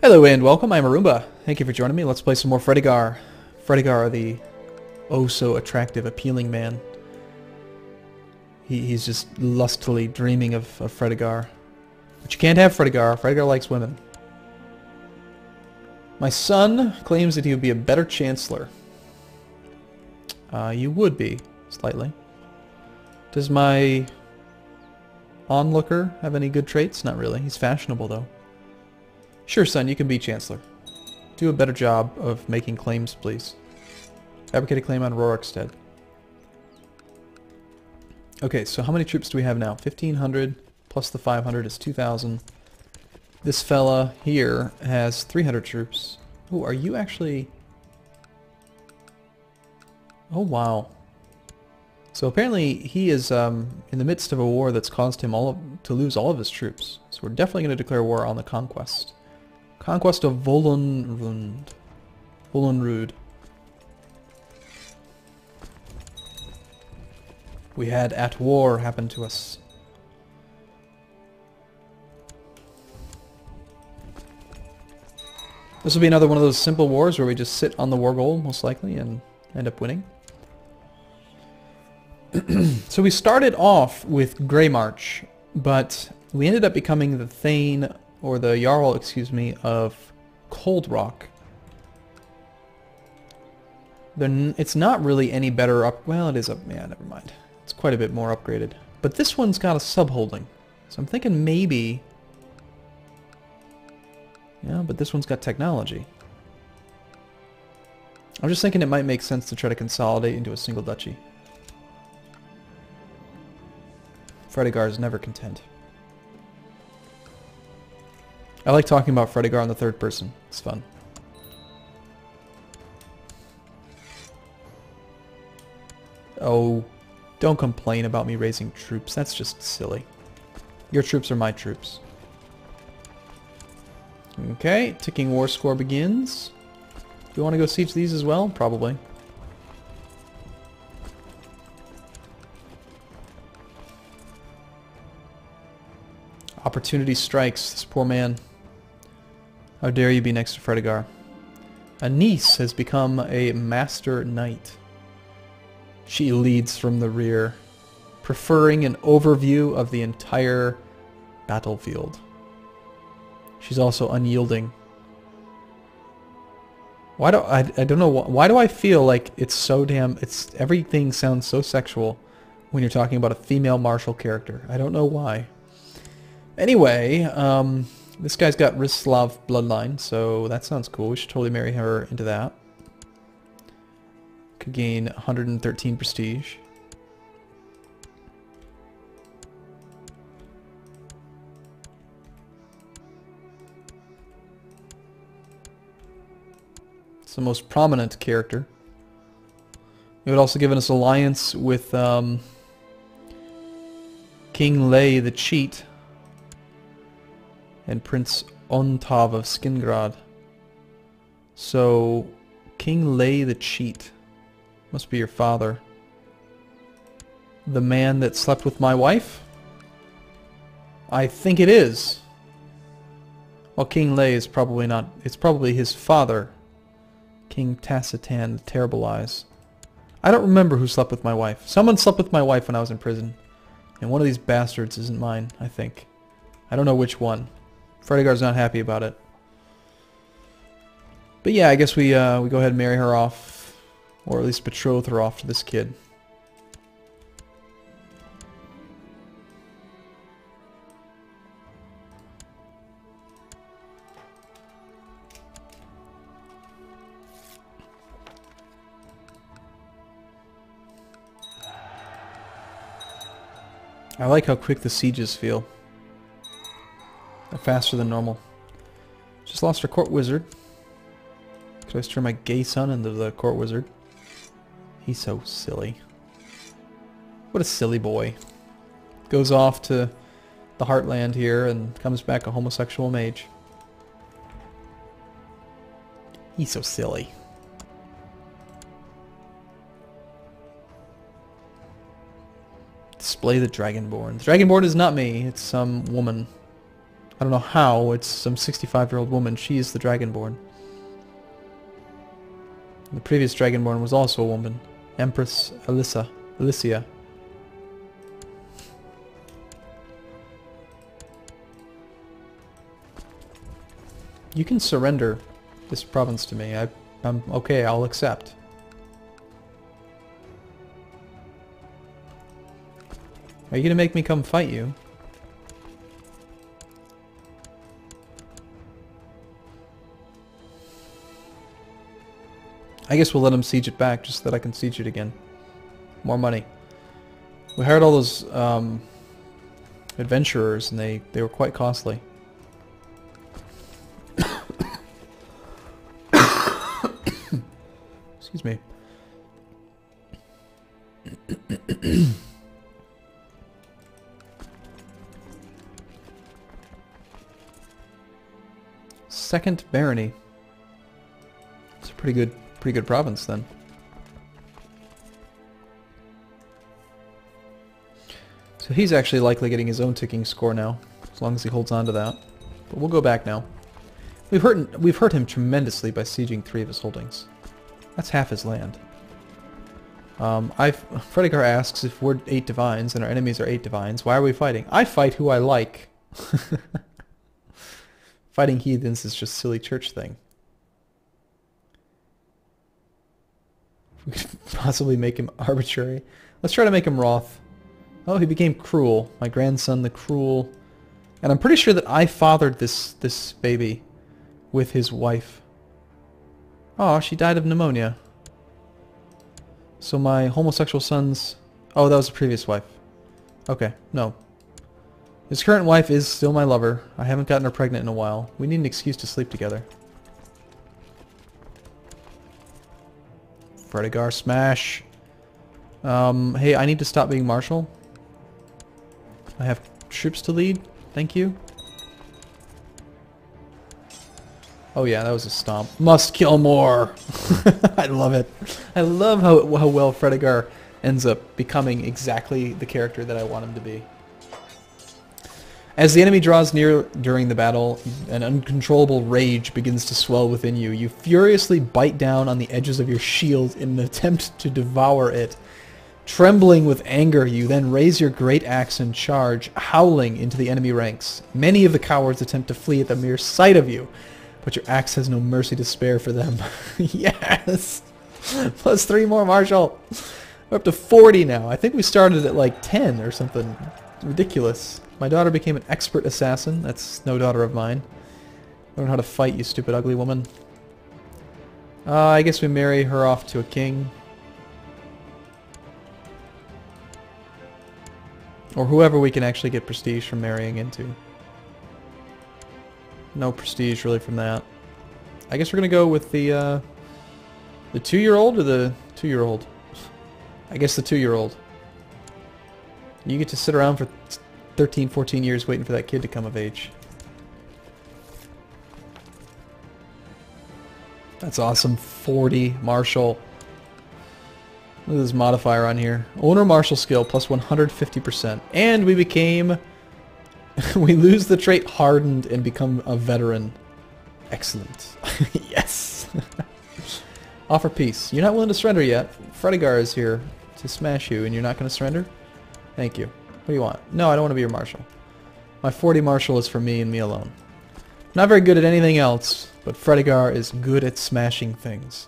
Hello and welcome, I'm Arumba. Thank you for joining me. Let's play some more Fredegar. Fredegar, the oh-so-attractive, appealing man. He's just lustily dreaming of Fredegar. But you can't have Fredegar. Fredegar likes women. My son claims that he would be a better Chancellor. You would be, slightly. Does my onlooker have any good traits? Not really. He's fashionable, though. Sure, son, you can be Chancellor. Do a better job of making claims, please. Fabricate a claim on Rorikstead. Okay, so how many troops do we have now? 1,500 plus the 500 is 2,000. This fella here has 300 troops. Oh, are you actually... Oh, wow. So apparently he is in the midst of a war that's caused him to lose all of his troops. So we're definitely going to declare war on the conquest. Conquest of Volunrud. We had at war happen to us. This will be another one of those simple wars where we just sit on the war goal, most likely, and end up winning. So we started off with Grey March, but we ended up becoming the Thane, or the Jarl, excuse me, of Cold Rock. It's not really any better up... Well, it is up... Yeah, never mind. It's quite a bit more upgraded. But this one's got a sub-holding. So I'm thinking maybe... Yeah, but this one's got technology. I'm just thinking it might make sense to try to consolidate into a single duchy. Fredegar is never content. I like talking about Fredegar in the third person. It's fun. Oh, don't complain about me raising troops. That's just silly. Your troops are my troops. Okay, ticking war score begins. Do you want to go siege these as well? Probably. Opportunity strikes. This poor man. How dare you be next to Fredegar. A niece has become a master knight. She leads from the rear, preferring an overview of the entire battlefield. She's also unyielding. I don't know why do I feel like it's so damn everything sounds so sexual when you're talking about a female martial character. I don't know why. Anyway, this guy's got Rislav bloodline, so that sounds cool. We should totally marry her into that. Could gain 113 prestige. It's the most prominent character. It would also give us alliance with King Lay the Cheat and Prince Ontav of Skingrad. So, King Lay the Cheat must be your father. The man that slept with my wife? I think it is. Well, King Lay is probably not. It's probably his father. King Tacitan, the Terrible Eyes. I don't remember who slept with my wife. Someone slept with my wife when I was in prison. And one of these bastards isn't mine, I think. I don't know which one. Fredegar's not happy about it. But yeah, I guess we go ahead and marry her off. Or at least betroth her off to this kid. I like how quick the sieges feel. They're faster than normal. Just lost our court wizard. Could I turn my gay son into the court wizard? He's so silly. What a silly boy. Goes off to the heartland here and comes back a homosexual mage. He's so silly. Display the Dragonborn. The Dragonborn is not me. It's some woman. I don't know how. It's some 65-year-old woman. She is the Dragonborn. The previous Dragonborn was also a woman. Empress Alicia. You can surrender this province to me. I'm okay, I'll accept. Are you gonna make me come fight you? I guess we'll let him siege it back just so that I can siege it again. More money. We hired all those adventurers and they were quite costly. Excuse me. Second barony. It's a pretty good province then. So he's actually likely getting his own ticking score now, as long as he holds on to that. But we'll go back now. We've hurt him tremendously by sieging 3 of his holdings. That's half his land. Fredegar asks if we're 8 divines and our enemies are 8 divines. Why are we fighting? I fight who I like. Fighting heathens is just a silly church thing. We could possibly make him arbitrary. Let's try to make him Roth. Oh, he became cruel. My grandson, the cruel. And I'm pretty sure that I fathered this baby with his wife. Oh, she died of pneumonia. So my homosexual son's... Oh, that was the previous wife. Okay, no. His current wife is still my lover. I haven't gotten her pregnant in a while. We need an excuse to sleep together. Fredegar smash. Hey, I need to stop being marshal. I have troops to lead. Thank you. Oh yeah, that was a stomp. Must kill more. I love it. I love how well Fredegar ends up becoming exactly the character that I want him to be. As the enemy draws near during the battle, an uncontrollable rage begins to swell within you. You furiously bite down on the edges of your shield in an attempt to devour it. Trembling with anger, you then raise your great axe and charge, howling into the enemy ranks. Many of the cowards attempt to flee at the mere sight of you, but your axe has no mercy to spare for them. Yes! Plus 3 more, Marshal! We're up to 40 now. I think we started at like 10 or something. Ridiculous. My daughter became an expert assassin. That's no daughter of mine. Learn how to fight, you stupid ugly woman. I guess we marry her off to a king. Or whoever we can actually get prestige from marrying into. No prestige really from that. I guess we're gonna go with the 2-year-old or the 2-year-old? I guess the 2-year-old. You get to sit around for 13, 14 years waiting for that kid to come of age. That's awesome. 40 martial. Look at this modifier on here. Owner martial skill plus 150%. And we became... we lose the trait hardened and become a veteran. Excellent. Yes. Offer peace. You're not willing to surrender yet. Fredegar is here to smash you and you're not going to surrender? Thank you. What do you want? No, I don't want to be your marshal. My 40 marshal is for me and me alone. Not very good at anything else, but Fredegar is good at smashing things.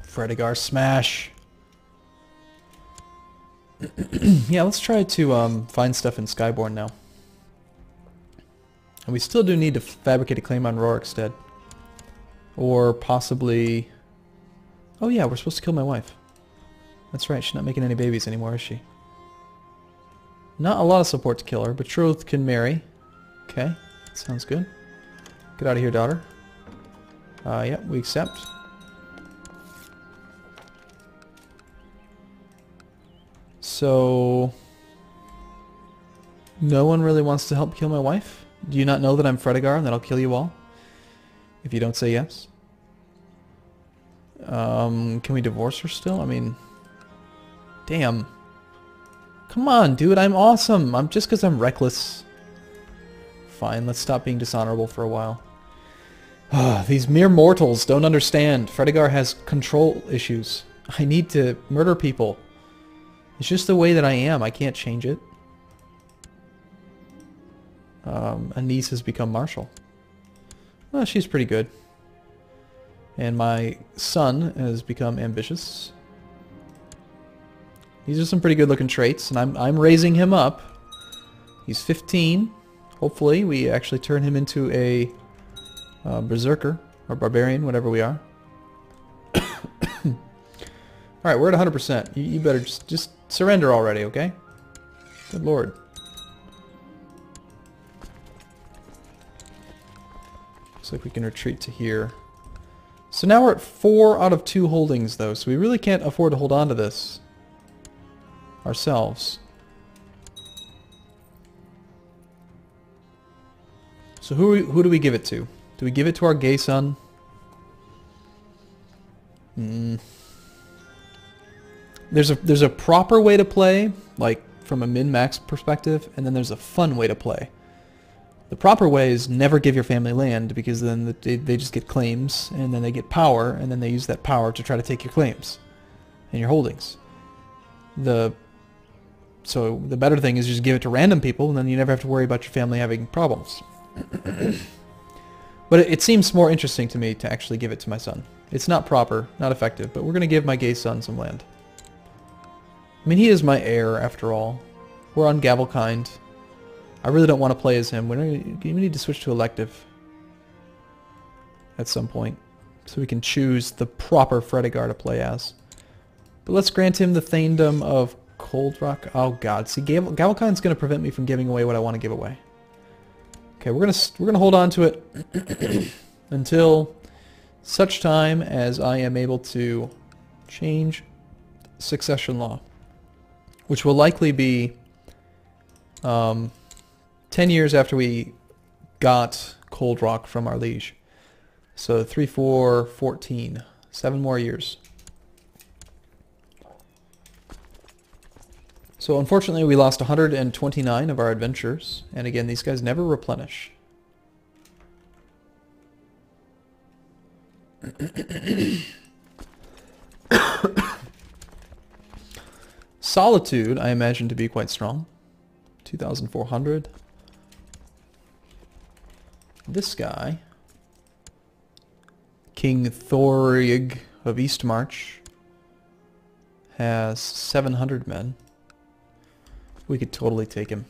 Fredegar smash. Yeah, let's try to find stuff in Skyborn now. And we still do need to fabricate a claim on Rorikstead. Or possibly... Oh yeah, we're supposed to kill my wife. That's right, she's not making any babies anymore, is she? Not a lot of support to kill her. Betrothed can marry. Okay, sounds good. Get out of here, daughter. Yep, we accept. So... no one really wants to help kill my wife? Do you not know that I'm Fredegar and that I'll kill you all? If you don't say yes. Can we divorce her still? I mean, damn. Come on, dude, I'm awesome. I'm just because I'm reckless. Fine, let's stop being dishonorable for a while. These mere mortals don't understand. Fredegar has control issues. I need to murder people. It's just the way that I am. I can't change it. A niece has become marshal. Well, she's pretty good. And my son has become ambitious. These are some pretty good looking traits, and I'm raising him up. He's 15. Hopefully we actually turn him into a berserker or barbarian, whatever we are. Alright, we're at 100%. You better just surrender already, okay? Good lord. Looks like we can retreat to here. So now we're at 4 out of 2 holdings, though, so we really can't afford to hold on to this ourselves. So who do we give it to? Do we give it to our gay son? There's a proper way to play, like from a min-max perspective, and then there's a fun way to play. The proper way is never give your family land, because then they just get claims, and then they get power, and then they use that power to try to take your claims and your holdings. So the better thing is just give it to random people, and then you never have to worry about your family having problems. But it seems more interesting to me to actually give it to my son. It's not proper, not effective, but we're going to give my gay son some land. I mean, he is my heir, after all. We're on Gavelkind. I really don't want to play as him. We need to switch to elective at some point, so we can choose the proper Fredegar to play as. But let's grant him the Thaindom of Cold Rock. Oh god, see, Gavelkind's going to prevent me from giving away what I want to give away. Okay, we're gonna hold on to it until such time as I am able to change succession law, which will likely be 10 years after we got Cold Rock from our liege. So 3, 4, 14. 7 more years. So unfortunately we lost 129 of our adventures, and again these guys never replenish. Solitude I imagine to be quite strong. 2,400. This guy, King Thorig of Eastmarch, has 700 men. We could totally take him.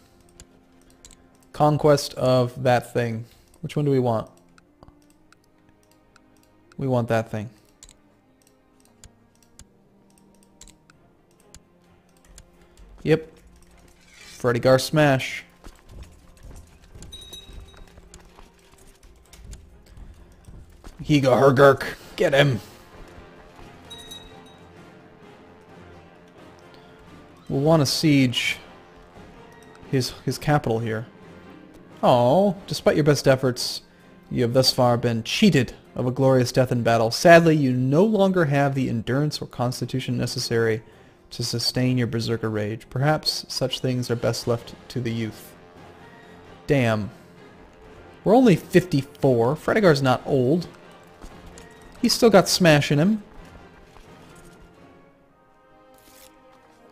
Conquest of that thing. Which one do we want? We want that thing. Yep. Fredegar smash. Higa Hergurk. Get him. We'll want to siege his capital here. Oh, despite your best efforts, you have thus far been cheated of a glorious death in battle. Sadly, you no longer have the endurance or constitution necessary to sustain your berserker rage. Perhaps such things are best left to the youth. Damn. We're only 54. Fredegar's not old. He's still got smash in him.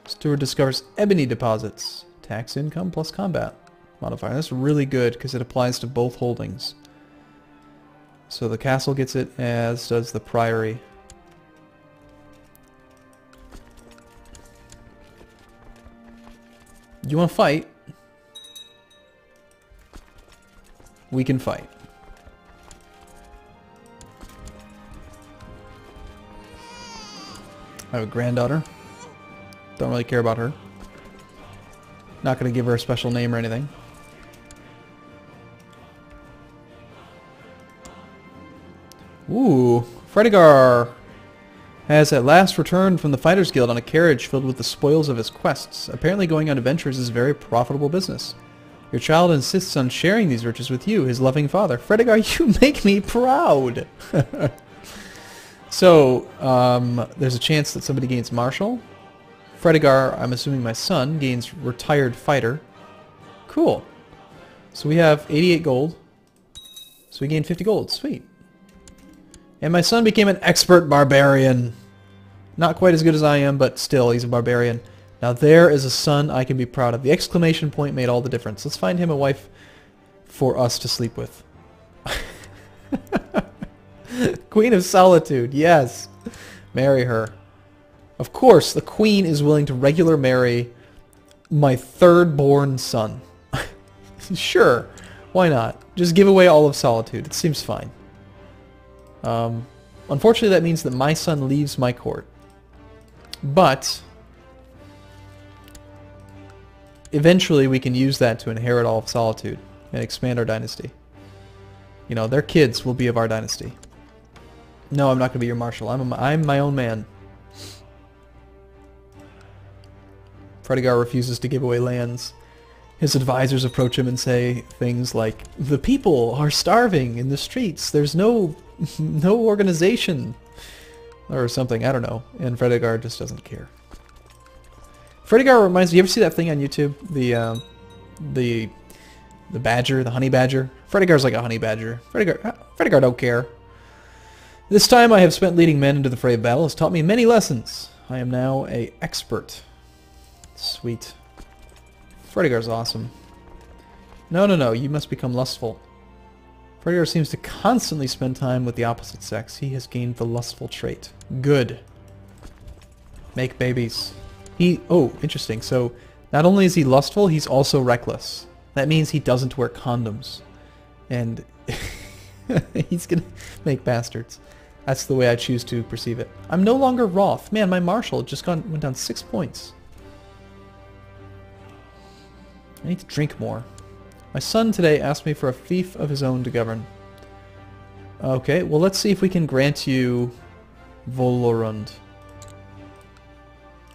Steward discovers ebony deposits. Tax income plus combat modifier. That's really good because it applies to both holdings. So the castle gets it, as does the priory. You want to fight? We can fight. I have a granddaughter. Don't really care about her. Not going to give her a special name or anything. Ooh, Fredegar has at last returned from the Fighters Guild on a carriage filled with the spoils of his quests. Apparently going on adventures is very profitable business. Your child insists on sharing these riches with you, his loving father. Fredegar, you make me proud! So, there's a chance that somebody gains Marshal. Fredegar, I'm assuming my son, gains Retired Fighter. Cool. So we have 88 gold. So we gained 50 gold. Sweet. And my son became an expert barbarian. Not quite as good as I am, but still, he's a barbarian. Now there is a son I can be proud of. The exclamation point made all the difference. Let's find him a wife for us to sleep with. Queen of Solitude, yes. Marry her. Of course, the queen is willing to regular marry my third-born son. Sure, why not? Just give away all of Solitude. It seems fine. Unfortunately, that means that my son leaves my court. But eventually we can use that to inherit all of Solitude and expand our dynasty. You know, their kids will be of our dynasty. No, I'm not going to be your marshal. I'm my own man. Fredegar refuses to give away lands. His advisors approach him and say things like, "The people are starving in the streets. There's no organization." Or something, I don't know. And Fredegar just doesn't care. Fredegar reminds me, you ever see that thing on YouTube? The badger, the honey badger? Fredegar's like a honey badger. Fredegar don't care. This time I have spent leading men into the fray of battle has taught me many lessons. I am now an expert. Sweet. Fredegar's awesome. No, you must become lustful. Fredegar seems to constantly spend time with the opposite sex. He has gained the lustful trait. Good. Make babies. Oh, interesting. So, not only is he lustful, he's also reckless. That means he doesn't wear condoms. And he's gonna make bastards. That's the way I choose to perceive it. I'm no longer Roth. Man, my marshal just went down 6 points. I need to drink more. My son today asked me for a fief of his own to govern. Okay, well let's see if we can grant you Volorund.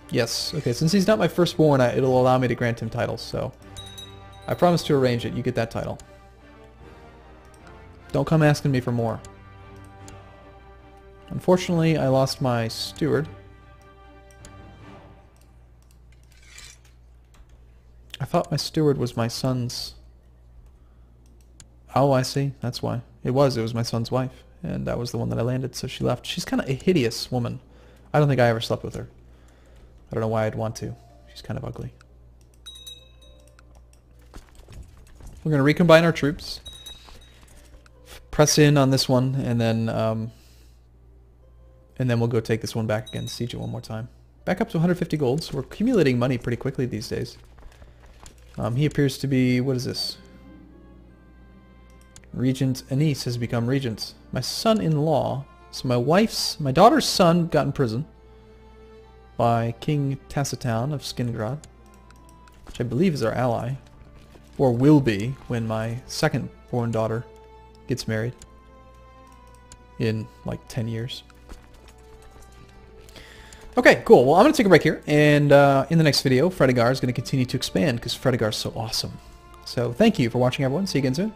Yes, okay, since he's not my firstborn, it'll allow me to grant him titles, so I promise to arrange it. You get that title. Don't come asking me for more. Unfortunately, I lost my steward. I thought my steward was my son's... Oh, I see. That's why. It was my son's wife. And that was the one that I landed, so she left. She's kind of a hideous woman. I don't think I ever slept with her. I don't know why I'd want to. She's kind of ugly. We're going to recombine our troops. Press in on this one, and then we'll go take this one back again. Siege it one more time. Back up to 150 gold, so we're accumulating money pretty quickly these days. He appears to be... What is this? Regent Anise has become regent. My son-in-law... So my daughter's son got in prison by King Tacitan of Skingrad, which I believe is our ally. Or will be when my second-born daughter gets married in like 10 years. Okay, cool. Well, I'm going to take a break here, and in the next video, Fredegar is going to continue to expand because Fredegar is so awesome. So thank you for watching, everyone. See you again soon.